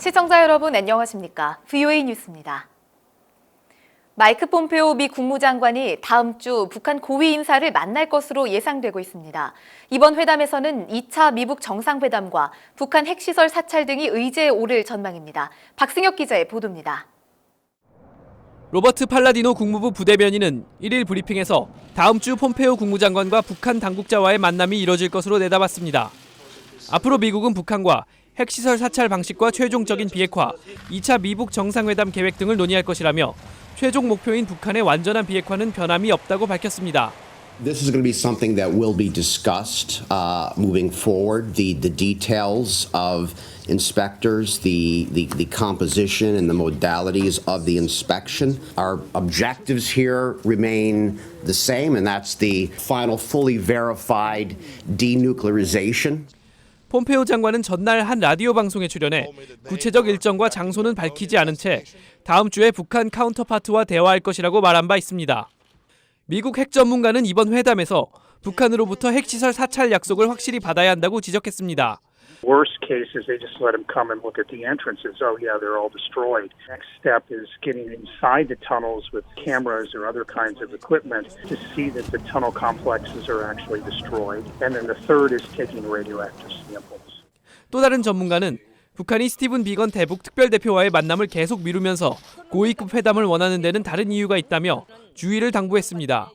시청자 여러분 안녕하십니까? VOA 뉴스입니다. 마이크 폼페오 미 국무장관이 다음 주 북한 고위 인사를 만날 것으로 예상되고 있습니다. 이번 회담에서는 2차 미북 정상회담과 북한 핵시설 사찰 등이 의제에 오를 전망입니다. 박승혁 기자의 보도입니다. 로버트 팔라디노 국무부 부대변인은 1일 브리핑에서 다음 주 폼페오 국무장관과 북한 당국자와의 만남이 이뤄질 것으로 내다봤습니다. 앞으로 미국은 북한과 핵시설 사찰 방식과 최종적인 비핵화, 2차 미북 정상회담 계획 등을 논의할 것이라며 최종 목표인 북한의 완전한 비핵화는 변함이 없다고 밝혔습니다. This is going to be something that will be discussed moving forward. The details of inspectors, the composition and the modalities of the inspection. Our objectives here remain the same, and that's the final fully verified denuclearization. 폼페오 장관은 전날 한 라디오 방송에 출연해 구체적 일정과 장소는 밝히지 않은 채 다음 주에 북한 카운터파트와 대화할 것이라고 말한 바 있습니다. 미국 핵 전문가는 이번 회담에서 북한으로부터 핵시설 사찰 약속을 확실히 받아야 한다고 지적했습니다. Worst case is they just let them come and look at the entrances. Oh yeah, they're all destroyed. Next step is getting inside the tunnels with cameras or other kinds of equipment to see that the tunnel complexes are actually destroyed. And then the third is taking radioactive samples. 또 다른 전문가는 북한이 스티븐 비건 대북 특별대표와의 만남을 계속 미루면서 고위급 회담을 원하는 데는 다른 이유가 있다며 주의를 당부했습니다.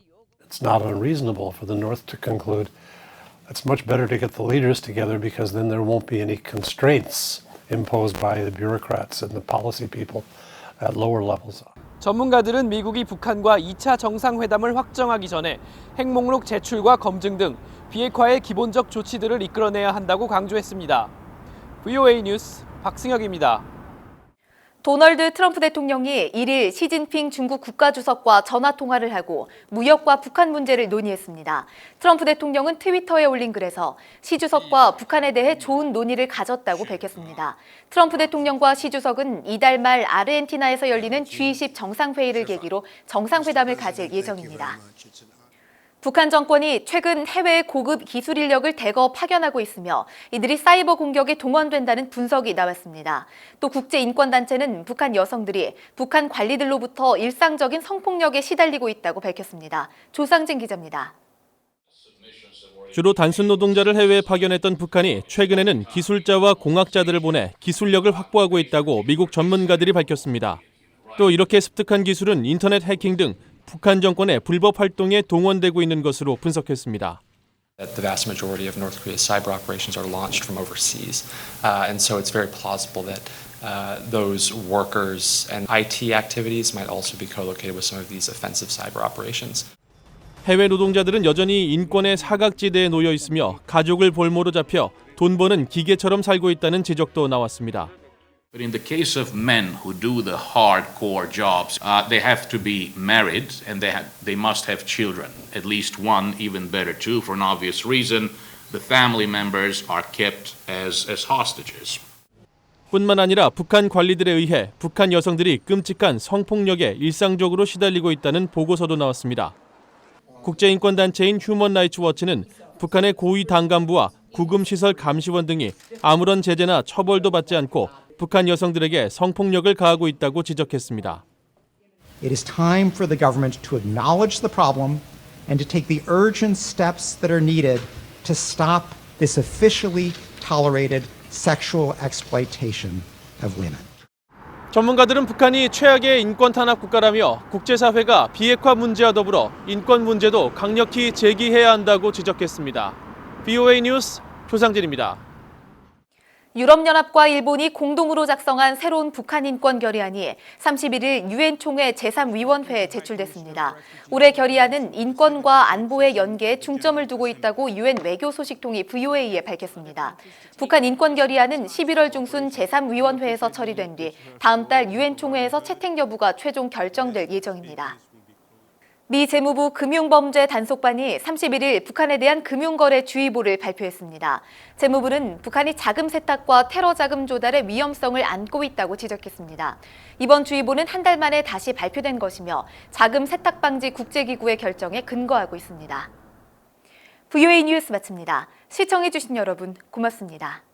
It's not unreasonable for the North to conclude it's much better to get the leaders together because then there won't be any constraints imposed by the bureaucrats and the policy people at lower levels. 전문가들은 미국이 북한과 2차 정상회담을 확정하기 전에 핵목록 제출과 검증 등 비핵화의 기본적 조치들을 이끌어내야 한다고 강조했습니다. VOA 뉴스 박승혁입니다. 도널드 트럼프 대통령이 1일 시진핑 중국 국가주석과 전화통화를 하고 무역과 북한 문제를 논의했습니다. 트럼프 대통령은 트위터에 올린 글에서 시 주석과 북한에 대해 좋은 논의를 가졌다고 밝혔습니다. 트럼프 대통령과 시 주석은 이달 말 아르헨티나에서 열리는 G20 정상회의를 계기로 정상회담을 가질 예정입니다. 북한 정권이 최근 해외 고급 기술 인력을 대거 파견하고 있으며 이들이 사이버 공격에 동원된다는 분석이 나왔습니다. 또 국제인권단체는 북한 여성들이 북한 관리들로부터 일상적인 성폭력에 시달리고 있다고 밝혔습니다. 조상진 기자입니다. 주로 단순 노동자를 해외에 파견했던 북한이 최근에는 기술자와 공학자들을 보내 기술력을 확보하고 있다고 미국 전문가들이 밝혔습니다. 또 이렇게 습득한 기술은 인터넷 해킹 등 북한 정권의 불법 활동에 동원되고 있는 것으로 분석했습니다. The vast majority of North Korea's cyber operations are launched from overseas, and so it's very plausible that those workers and IT activities might also be co-located with some of these offensive cyber operations. 해외 노동자들은 여전히 인권의 사각지대에 놓여 있으며 가족을 볼모로 잡혀 돈 버는 기계처럼 살고 있다는 지적도 나왔습니다. But in the case of men who do the hardcore jobs, they have to be married and they must have children, at least one, even better two, for an obvious reason. The family members are kept as hostages. 뿐만 아니라 북한 관리들에 의해 북한 여성들이 끔찍한 성폭력에 일상적으로 시달리고 있다는 보고서도 나왔습니다. 국제인권단체인 휴먼 라이츠 워치는 북한의 고위 당간부와 구금시설 감시원 등이 아무런 제재나 처벌도 받지 않고 북한 여성들에게 성폭력을 가하고 있다고 지적했습니다. It is time for the government to acknowledge the problem and to take the urgent steps that are needed to stop this officially tolerated sexual exploitation of women. 전문가들은 북한이 최악의 인권 탄압 국가라며 국제사회가 비핵화 문제와 더불어 인권 문제도 강력히 제기해야 한다고 지적했습니다. VOA 뉴스 조상진입니다. 유럽연합과 일본이 공동으로 작성한 새로운 북한 인권 결의안이 31일 유엔 총회 제3위원회에 제출됐습니다. 올해 결의안은 인권과 안보의 연계에 중점을 두고 있다고 유엔 외교소식통이 VOA에 밝혔습니다. 북한 인권 결의안은 11월 중순 제3위원회에서 처리된 뒤 다음 달 유엔 총회에서 채택 여부가 최종 결정될 예정입니다. 미 재무부 금융범죄 단속반이 31일 북한에 대한 금융거래 주의보를 발표했습니다. 재무부는 북한이 자금 세탁과 테러 자금 조달의 위험성을 안고 있다고 지적했습니다. 이번 주의보는 한 달 만에 다시 발표된 것이며 자금 세탁 방지 국제기구의 결정에 근거하고 있습니다. VOA 뉴스 마칩니다. 시청해주신 여러분 고맙습니다.